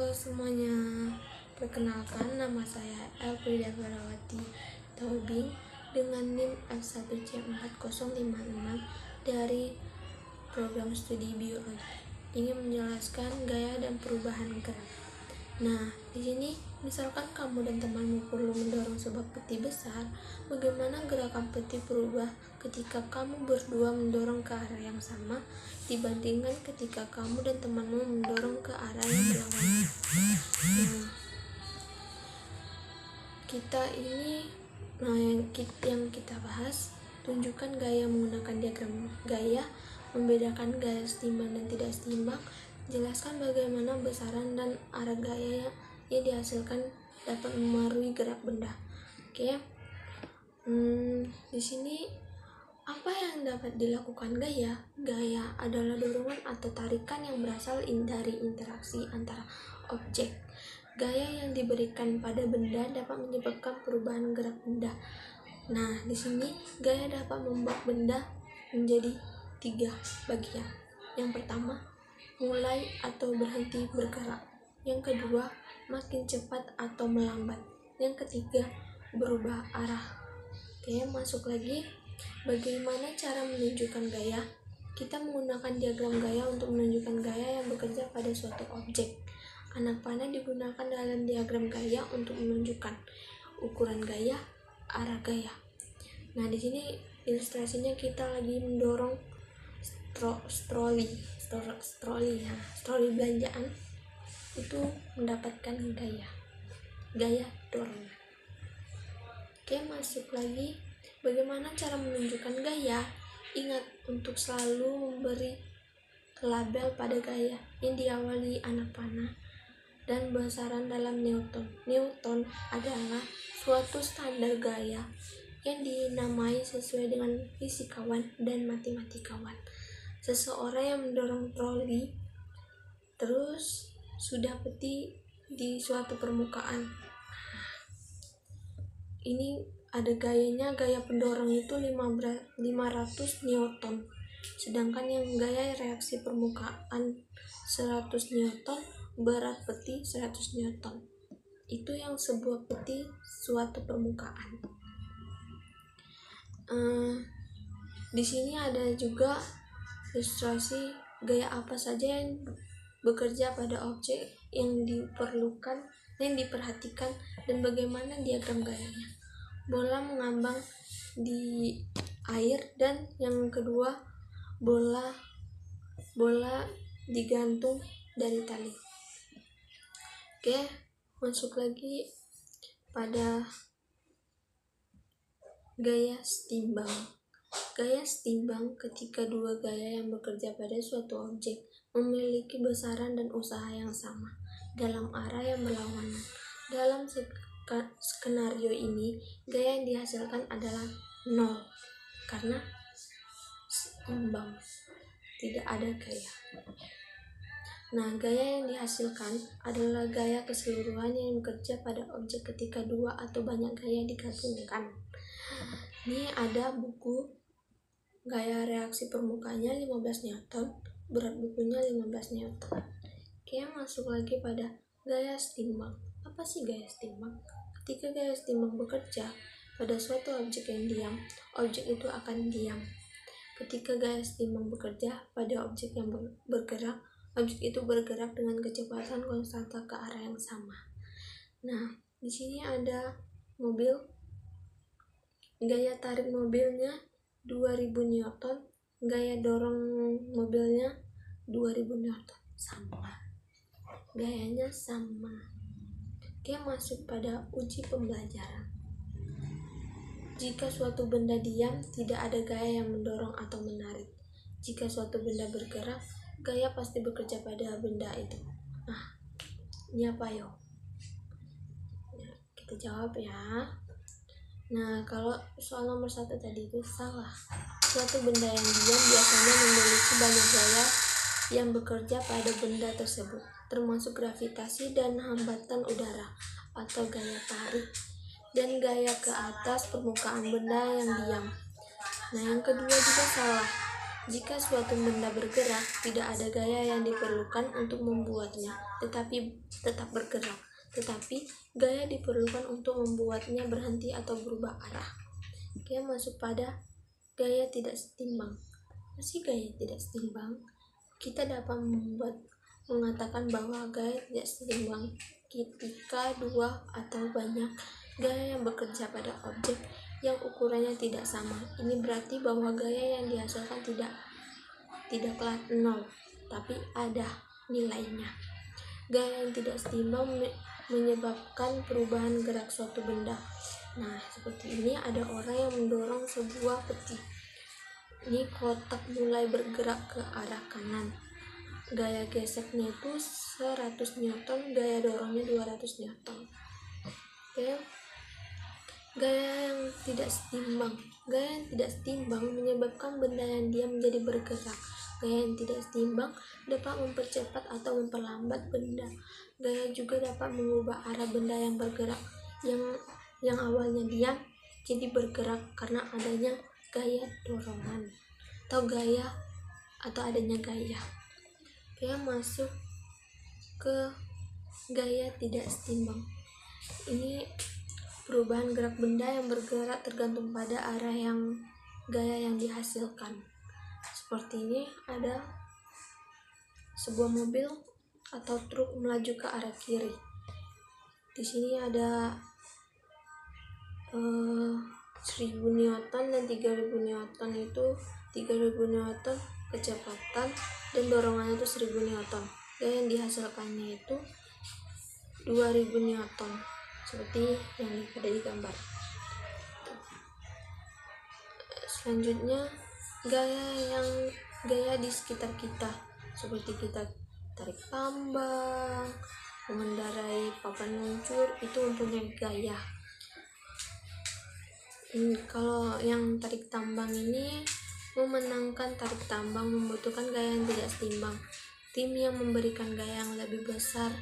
Halo semuanya, perkenalkan nama saya Elfrida Farawati Tobing dengan NIM F1C4056 dari program studi biologi. Ingin menjelaskan gaya dan perubahan gerak. Nah, di sini misalkan kamu dan temanmu perlu mendorong sebuah peti besar, bagaimana gerakan peti berubah ketika kamu berdua mendorong ke arah yang sama dibandingkan ketika kamu dan temanmu mendorong ke arah yang berlawanan. Nah, yang kita bahas, tunjukkan gaya menggunakan diagram gaya, membedakan gaya seimbang dan tidak seimbang, jelaskan bagaimana besaran dan arah gaya yang dihasilkan dapat memengaruhi gerak benda. Oke. Di sini apa yang dapat dilakukan gaya? Gaya adalah dorongan atau tarikan yang berasal dari interaksi antara objek. Gaya yang diberikan pada benda dapat menyebabkan perubahan gerak benda. Nah, di sini gaya dapat membuat benda menjadi 3 bagian. Yang pertama, mulai atau berhenti bergerak. Yang kedua, makin cepat atau melambat. Yang ketiga, berubah arah. Oke, masuk lagi. Bagaimana cara menunjukkan gaya? Kita menggunakan diagram gaya untuk menunjukkan gaya yang bekerja pada suatu objek. Anak panah digunakan dalam diagram gaya untuk menunjukkan ukuran gaya, arah gaya. Nah, di sini ilustrasinya kita lagi mendorong stroli belanjaan itu mendapatkan gaya dorongan. Oke, masuk lagi. Bagaimana cara menunjukkan gaya? Ingat untuk selalu memberi label pada gaya yang diawali anak panah dan besaran dalam Newton. Newton adalah suatu standar gaya yang dinamai sesuai dengan fisikawan dan matematikawan. Seseorang yang mendorong troli terus sudah peti di suatu permukaan. Ini ada gayanya, gaya pendorong itu 500 Newton. Sedangkan yang gaya reaksi permukaan 100 Newton, berat peti 100 Newton. Itu yang sebuah peti suatu permukaan. Di sini ada juga ilustrasi gaya apa saja yang bekerja pada objek yang diperhatikan dan bagaimana diagram gayanya. Bola mengambang di air dan yang kedua bola digantung dari tali. Oke, masuk lagi pada gaya setimbang. Gaya setimbang ketika dua gaya yang bekerja pada suatu objek memiliki besaran dan usaha yang sama dalam arah yang berlawanan. Dalam skenario ini, gaya yang dihasilkan adalah 0 karena seimbang, tidak ada gaya. Nah, gaya yang dihasilkan adalah gaya keseluruhan yang bekerja pada objek ketika dua atau banyak gaya digabungkan. Ini ada buku gaya reaksi permukaannya 15 Newton, berat bukunya 15 Newton. Oke, masuk lagi pada gaya setimbang. Apa sih gaya setimbang? Ketika gaya setimbang bekerja pada suatu objek yang diam, objek itu akan diam. Ketika gaya setimbang bekerja pada objek yang bergerak, objek itu bergerak dengan kecepatan konstanta ke arah yang sama. Nah, di sini ada mobil. Gaya tarik mobilnya 2000 Newton, gaya dorong mobilnya 2000 Newton. Sama. Gayanya sama. Oke, masuk pada uji pembelajaran. Jika suatu benda diam, tidak ada gaya yang mendorong atau menarik. Jika suatu benda bergerak, gaya pasti bekerja pada benda itu. Nah, ini apa yo? Kita jawab ya. Nah, kalau soal nomor 1 tadi itu salah. Suatu benda yang diam biasanya memiliki banyak gaya yang bekerja pada benda tersebut, termasuk gravitasi dan hambatan udara atau gaya tarik, dan gaya ke atas permukaan benda yang diam. Nah, yang kedua juga salah. Jika suatu benda bergerak, tidak ada gaya yang diperlukan untuk membuatnya tetapi tetap bergerak. Tetapi gaya diperlukan untuk membuatnya berhenti atau berubah arah. Oke, masuk pada gaya tidak setimbang. Masih gaya tidak setimbang, kita dapat mengatakan bahwa gaya tidak setimbang ketika dua atau banyak gaya yang bekerja pada objek yang ukurannya tidak sama. Ini berarti bahwa gaya yang dihasilkan tidaklah nol, tapi ada nilainya. Gaya yang tidak setimbang menyebabkan perubahan gerak suatu benda. Nah, seperti ini ada orang yang mendorong sebuah peti. Ini kotak mulai bergerak ke arah kanan. Gaya geseknya itu 100 Newton, gaya dorongnya 200 Newton. Oke. Gaya yang tidak setimbang. Gaya yang tidak setimbang menyebabkan benda yang diam menjadi bergerak. Gaya yang tidak setimbang dapat mempercepat atau memperlambat benda. Gaya juga dapat mengubah arah benda yang bergerak yang awalnya diam jadi bergerak karena adanya gaya dorongan atau adanya gaya. Oke, masuk ke gaya tidak setimbang. Ini perubahan gerak benda yang bergerak tergantung pada arah gaya yang dihasilkan. Seperti ini, ada sebuah mobil atau truk melaju ke arah kiri. Di sini ada 1000 Newton dan 3000 Newton. Itu 3000 Newton kecepatan dan dorongannya itu 1000 Newton. Gaya yang dihasilkannya itu 2000 Newton, seperti yang ada di gambar. Selanjutnya, gaya di sekitar kita, seperti kita tarik tambang, mengendarai papan luncur, itu mempunyai gaya. Kalau yang tarik tambang ini, memenangkan tarik tambang membutuhkan gaya yang tidak setimbang. Tim yang memberikan gaya yang lebih besar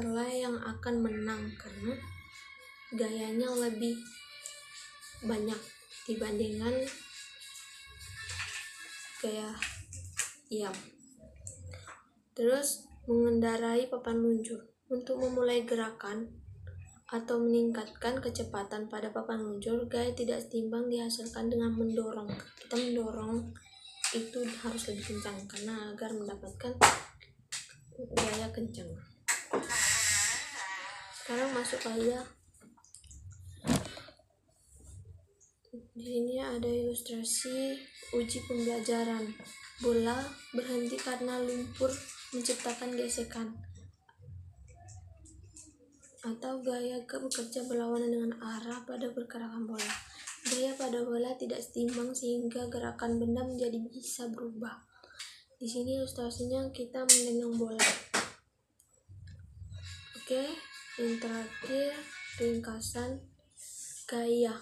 lah yang akan menang karena gayanya lebih banyak dibandingkan gaya diam. Terus, mengendarai papan luncur. Untuk memulai gerakan atau meningkatkan kecepatan pada papan luncur, gaya tidak setimbang dihasilkan dengan mendorong. Kita mendorong itu harus lebih kencang karena agar mendapatkan gaya kencang. Sekarang masuk aja. Di sini ada ilustrasi uji pembelajaran. Bola berhenti karena lumpur menciptakan gesekan. Atau gaya bekerja berlawanan dengan arah pada pergerakan bola. Gaya pada bola tidak setimbang sehingga gerakan benda menjadi bisa berubah. Di sini ilustrasinya kita menendang bola. Oke, yang terakhir ringkasan gaya.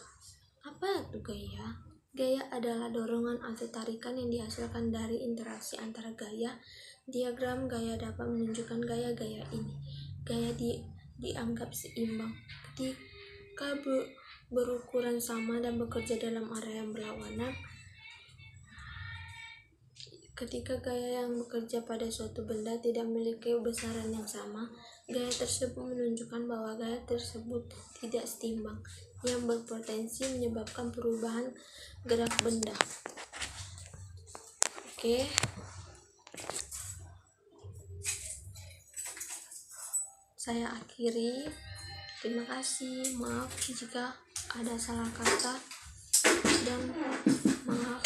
Apa itu gaya? Gaya adalah dorongan atau tarikan yang dihasilkan dari interaksi antara gaya. Diagram gaya dapat menunjukkan gaya-gaya ini. Gaya dianggap seimbang ketika berukuran sama dan bekerja dalam arah yang berlawanan. Ketika gaya yang bekerja pada suatu benda tidak memiliki besaran yang sama, gaya tersebut menunjukkan bahwa gaya tersebut tidak setimbang, yang berpotensi menyebabkan perubahan gerak benda. Oke. Saya akhiri. Terima kasih. Maaf jika ada salah kata dan maaf